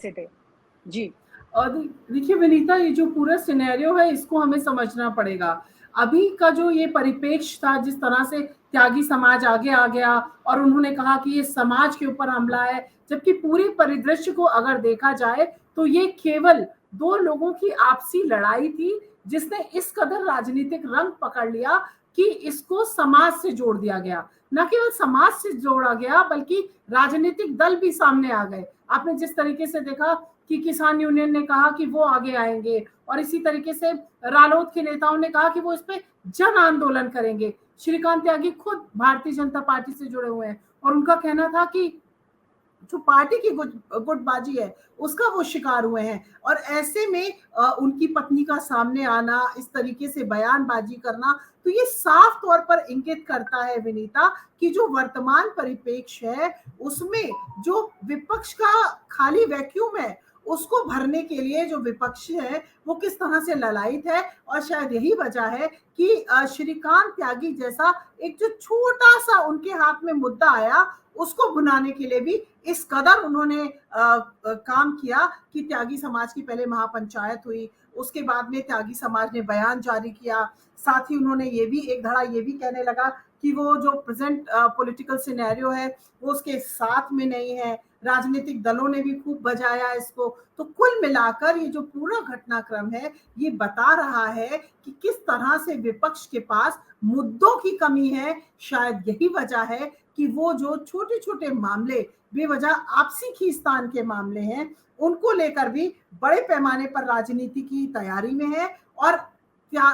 कैसे थे? जी। देखिए विनीता, ये जो पूरा सिनेरियो है इसको हमें समझना पड़ेगा। अभी का जो ये परिप्रेक्ष्य था, जिस तरह से त्यागी समाज आगे आ गया और उन्होंने कहा कि ये समाज के ऊपर हमला है, जबकि पूरी परिदृश्य को अगर देखा जाए तो ये केवल दो लोगों की आपसी लड़ाई थी, जिसने इस कदर राजनीतिक रंग पकड़ लिया कि इसको समाज से जोड़ दिया गया। न केवल समाज से जोड़ा गया बल्कि राजनीतिक दल भी सामने आ गए। आपने जिस तरीके से देखा कि किसान यूनियन ने कहा कि वो आगे आएंगे, और इसी तरीके से रालोद के नेताओं ने कहा कि वो इस पे जन आंदोलन करेंगे। श्रीकांत त्यागी खुद भारतीय जनता पार्टी से जुड़े हुए हैं और उनका कहना था कि जो पार्टी की गुटबाजी है उसका वो शिकार हुए हैं। और ऐसे में उनकी पत्नी का सामने आना, इस तरीके से बयानबाजी करना, तो ये साफ तौर पर इंगित करता है विनीता कि जो वर्तमान परिप्रेक्ष्य है उसमें जो विपक्ष का खाली वैक्यूम है उसको भरने के लिए जो विपक्ष है वो किस तरह से ललायित है। और शायद यही वजह है कि श्रीकांत त्यागी जैसा एक जो छोटा सा उनके हाथ में मुद्दा आया उसको भुनाने के लिए भी इस कदर उन्होंने काम किया कि त्यागी समाज की पहले महापंचायत हुई, उसके बाद में त्यागी समाज ने बयान जारी किया। साथ ही उन्होंने ये भी एक धड़ा ये भी कहने लगा कि वो जो प्रेजेंट पॉलिटिकल सिनेरियो है वो उसके साथ में नहीं है। राजनीतिक दलों ने भी खूब बजाया इसको। तो कुल मिलाकर ये जो पूरा घटनाक्रम है ये बता रहा है कि किस तरह से विपक्ष के पास मुद्दों की कमी है। शायद यही वजह है कि वो जो छोटे छोटे मामले, बेवजह आपसी खींचतान के मामले हैं, उनको लेकर भी बड़े पैमाने पर राजनीति की तैयारी में है। और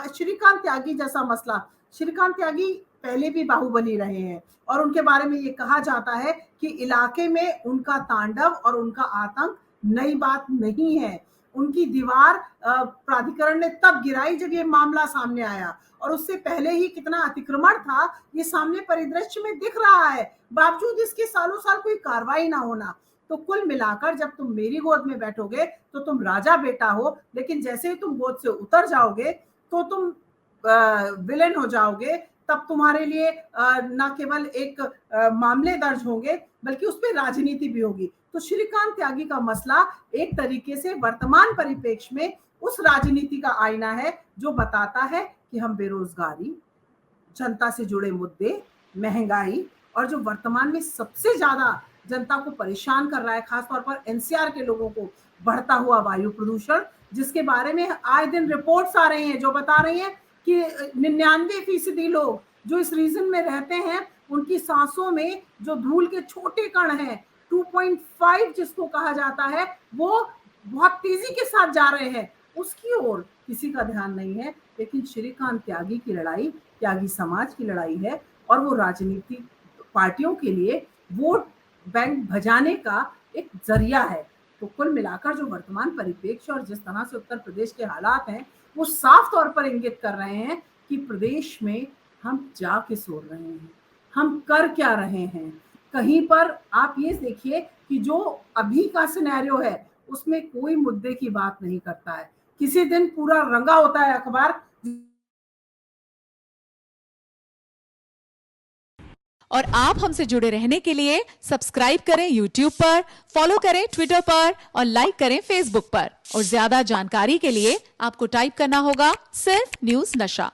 श्रीकांत त्यागी जैसा मसला, श्रीकांत त्यागी पहले भी बाहुबली रहे हैं और उनके बारे में ये कहा जाता है कि इलाके में उनका तांडव और उनका आतंक नई बात नहीं है। उनकी दीवार प्राधिकरण ने तब गिराई जब ये मामला सामने आया, और उससे पहले ही कितना अतिक्रमण था ये सामने परिदृश्य में दिख रहा है, बावजूद इसके सालों साल कोई कार्रवाई ना होना। तो कुल मिलाकर जब तुम मेरी गोद में बैठोगे तो तुम राजा बेटा हो, लेकिन जैसे ही तुम गोद से उतर जाओगे तो तुम विलेन हो जाओगे। तब तुम्हारे लिए न केवल एक मामले दर्ज होंगे बल्कि उस पर राजनीति भी होगी। तो श्रीकांत त्यागी का मसला एक तरीके से वर्तमान परिप्रेक्ष्य में उस राजनीति का आईना है जो बताता है कि हम बेरोजगारी, जनता से जुड़े मुद्दे, महंगाई, और जो वर्तमान में सबसे ज्यादा जनता को परेशान कर रहा है, खासतौर पर एनसीआर के लोगों को, बढ़ता हुआ वायु प्रदूषण, जिसके बारे में आए दिन रिपोर्ट्स आ रही हैं जो बता रही हैं कि 99% लोग जो इस रीजन में रहते हैं उनकी सांसों में जो धूल के छोटे कण हैं 2.5 जिसको कहा जाता है, वो बहुत तेजी के साथ जा रहे हैं। उसकी ओर किसी का ध्यान नहीं है। लेकिन श्रीकांत त्यागी की लड़ाई त्यागी समाज की लड़ाई है और वो राजनीतिक पार्टियों के लिए वोट बैंक भजाने का एक जरिया है। तो कुल मिलाकर जो वर्तमान परिप्रेक्ष्य और जिस तरह से उत्तर प्रदेश के हालात हैं वो साफ तौर पर इंगित कर रहे हैं कि प्रदेश में हम जा के सो रहे हैं, हम कर क्या रहे हैं। कहीं पर आप ये देखिए कि जो अभी का सिनेरियो है उसमें कोई मुद्दे की बात नहीं करता है। किसी दिन पूरा रंगा होता है अखबार। और आप हमसे जुड़े रहने के लिए सब्सक्राइब करें YouTube पर, फॉलो करें Twitter पर और लाइक करें Facebook पर। और ज्यादा जानकारी के लिए आपको टाइप करना होगा सिर्फ न्यूज़ नशा।